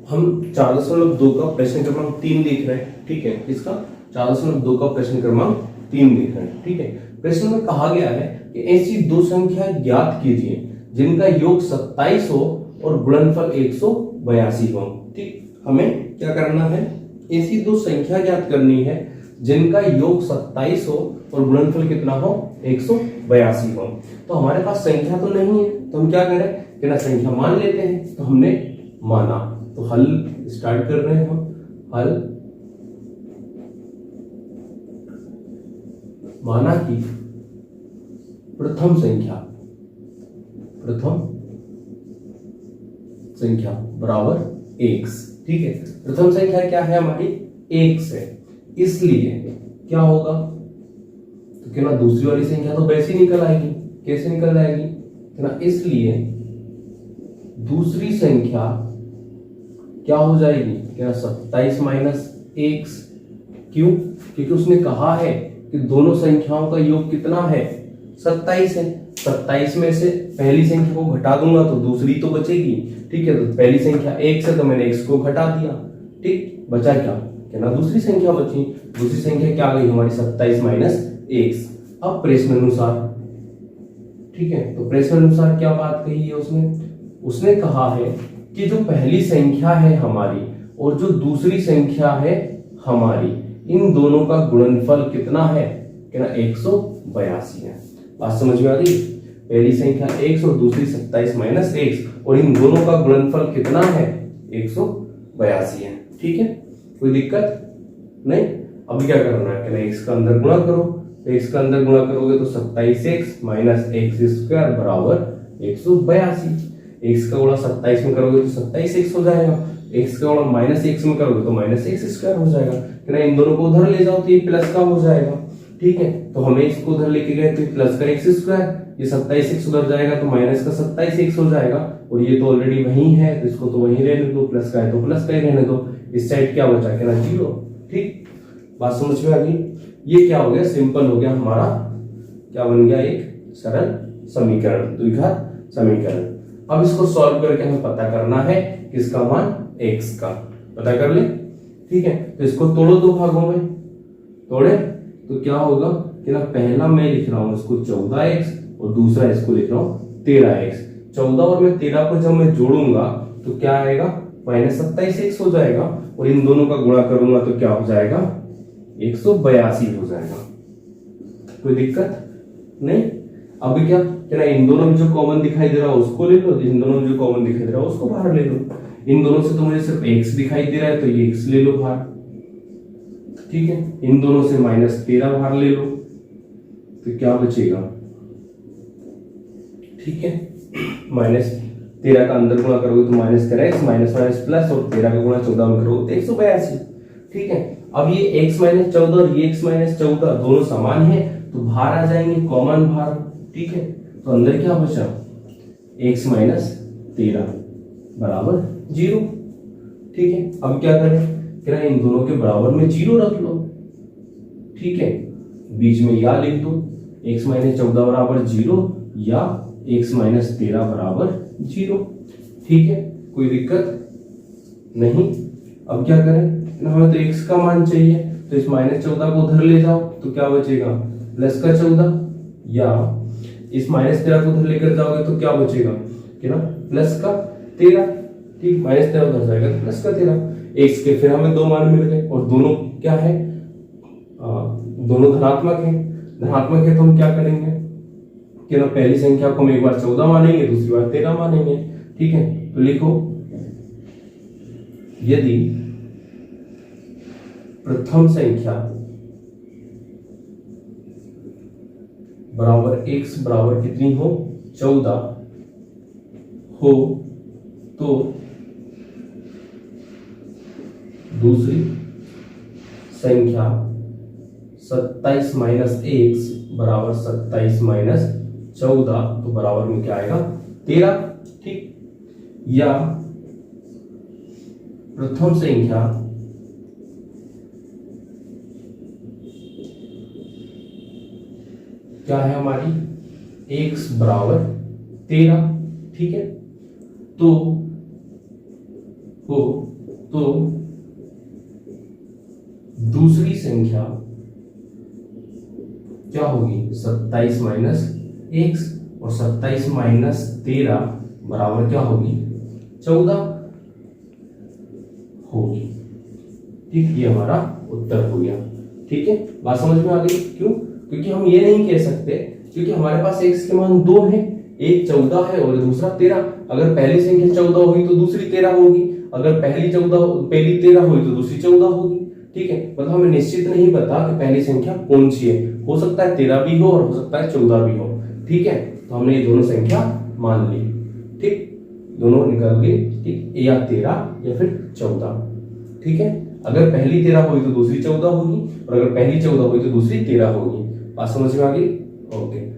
हम 4.2 का प्रश्न क्रमांक 3 देख रहे हैं, ठीक है। इसका 4.2 का प्रश्न क्रमांक 3 देख रहे हैं, ठीक है। प्रश्न में कहा गया है कि ऐसी दो संख्या ज्ञात कीजिए जिनका योग 27 हो और गुणनफल 182 हो। ठीक, हमें क्या करना है, ऐसी दो संख्या ज्ञात करनी है जिनका योग 27 हो और गुणनफल कितना हो, 182 हो। तो हमारे पास संख्या तो नहीं है, तो हम क्या करें कि ना संख्या मान लेते हैं। तो हमने माना, तो हल स्टार्ट कर रहे हैं हम। हल माना कि प्रथम संख्या बराबर x, ठीक है। प्रथम संख्या क्या है हमारी, x है, इसलिए क्या होगा, तो क्या ना दूसरी वाली संख्या तो वैसे ही निकल आएगी। कैसे निकल आएगी ना, इसलिए दूसरी संख्या क्या हो जाएगी, क्या 27 माइनस x। क्यों, क्योंकि उसने कहा है कि दोनों संख्याओं का योग कितना है, 27 है। 27 में से पहली संख्या को घटा दूंगा तो दूसरी तो बचेगी, ठीक है। तो पहली संख्या x है तो मैंने x को घटा दिया, ठीक, बचा क्या ना दूसरी संख्या बची। दूसरी संख्या क्या आ गई हमारी, 27 माइनस x। अब प्रश्न अनुसार, ठीक है, तो प्रश्न अनुसार क्या बात कही है उसने कहा है कि जो पहली संख्या है हमारी और जो दूसरी संख्या है हमारी, इन दोनों का गुणनफल कितना है, कि ना 182 है। बात समझ में आ गई। पहली संख्या x और दूसरी 27 माइनस x और इन दोनों का गुणनफल कितना है, 182 है, ठीक है। कोई दिक्कत नहीं। अब क्या करना है कि ना x का अंदर गुणा करो, तो x का अंदर गुणा करोगे तो 27x माइनस x स्क्वायर बराबर 182। x का गुणा 27 में करोगे तो 27x हो जाएगा, x का गुणा माइनस x में करोगे तो माइनस x स्क्वायर हो जाएगा, कि ना इन दोनों को उधर ले जाओ तो ये प्लस का हो जाएगा, ठीक है। तो हमें इसको उधर लेके गए तो प्लस का x स्क्वायर, ये 27x उधर जाएगा तो माइनस का 27x हो जाएगा, और ये तो ऑलरेडी वही है तो इसको तो वही रहने दो, प्लस का है तो प्लस का ही रहने दो। इस साइड क्या बचा, क्या 0, ठीक। बात समझ में आ गई। ये क्या हो गया, सिंपल हो गया हमारा, क्या बन गया, एक सरल समीकरण, द्विघात समीकरण। अब इसको सॉल्व करके हमें पता करना है किसका मान, x का पता कर ले, ठीक है। तो इसको तोड़ो दो भागों में, तोड़े तो क्या होगा कि ना पहला मैं लिख रहा हूं इसको 14x और दूसरा इसको लिख रहा हूं 13x। 14 और मैं 13 को जब मैं जोड़ूंगा तो क्या आएगा, माइनस 27x हो जाएगा, और इन दोनों का गुणा करूंगा तो क्या हो जाएगा, 182 हो जाएगा। कोई दिक्कत नहीं। अब क्या ना इन दोनों में जो कॉमन दिखाई दे रहा है उसको ले लो, इन दोनों में जो कॉमन दिखाई दे रहा है उसको बाहर ले लो। इन दोनों से तो मुझे सिर्फ x दिखाई दे रहा है तो ये x ले लो बाहर, ठीक है। इन दोनों से माइनस 13 बाहर ले लो तो क्या बचेगा, ठीक है। माइनस 13 का अंदर गुणा करोगे तो minus 13x minus minus plus, और 13 का गुणा 14 में करोगे तो 182, ठीक है। अब ये x माइनस 14 और ये x माइनस 14 दोनों समान है तो बाहर आ जाएंगे, कॉमन बाहर, ठीक है। तो अंदर क्या बचा, x माइनस 13 बराबर 0, ठीक है। अब क्या करें कि ना इन दोनों के बराबर में 0 रख लो, ठीक है। बीच में या लिख दो, x माइनस 14 बराबर 0 या x माइनस 13 बराबर 0, ठीक है। कोई दिक्कत नहीं। अब क्या करें, हमें तो x का मान चाहिए, तो इस माइनस 14 को उधर ले जाओ तो क्या बचेगा, प्लस का 14, या इस माइनस 13 को उधर लेकर जाओगे तो क्या बचेगा, कि ना प्लस का 13, ठीक। माइनस 13 उधर जाएगा तो प्लस का 13। x के फिर हमें दो मान मिल गए और दोनों क्या है, दोनों धनात्मक है। धनात्मक है तो हम क्या करेंगे कि ना पहली संख्या को हम एक बार 14 मानेंगे, दूसरी बार 13 मानेंगे, ठीक है। तो लिखो, यदि प्रथम संख्या बराबर x बराबर कितनी हो, 14 हो तो दूसरी संख्या 27 माइनस x बराबर 27 माइनस 14, तो बराबर में क्या आएगा, 13, ठीक। या प्रथम संख्या क्या है हमारी, x बराबर 13, ठीक है। तो तो दूसरी संख्या क्या होगी 27 माइनस एक्स, और 27 माइनस 13 बराबर क्या होगी 14 होगी। ठीक, ये हमारा उत्तर हो गया। ठीक है, बात समझ में आ गई? क्यों? क्योंकि हम ये नहीं कह सकते, क्योंकि हमारे पास x के मान 2 है, एक 14 है और दूसरा 13। अगर पहली संख्या 14 हुई तो दूसरी 13 होगी, अगर पहली 13 हुई तो दूसरी 14 होगी। ठीक है, मतलब हमें निश्चित नहीं पता कि पहली संख्या कौन सी है, हो सकता है 13 भी हो और हो सकता है 14 भी हो। ठीक है, तो हमने ये दोनों संख्या मान ली। ठीक, दोनों निकल गई। ठीक, या 13 या फिर 14। ठीक है, अगर पहली 13 हुई तो दूसरी 14 होगी, और अगर पहली 14 हुई तो दूसरी 13 होगी। बात समझ में आ गई? ओके।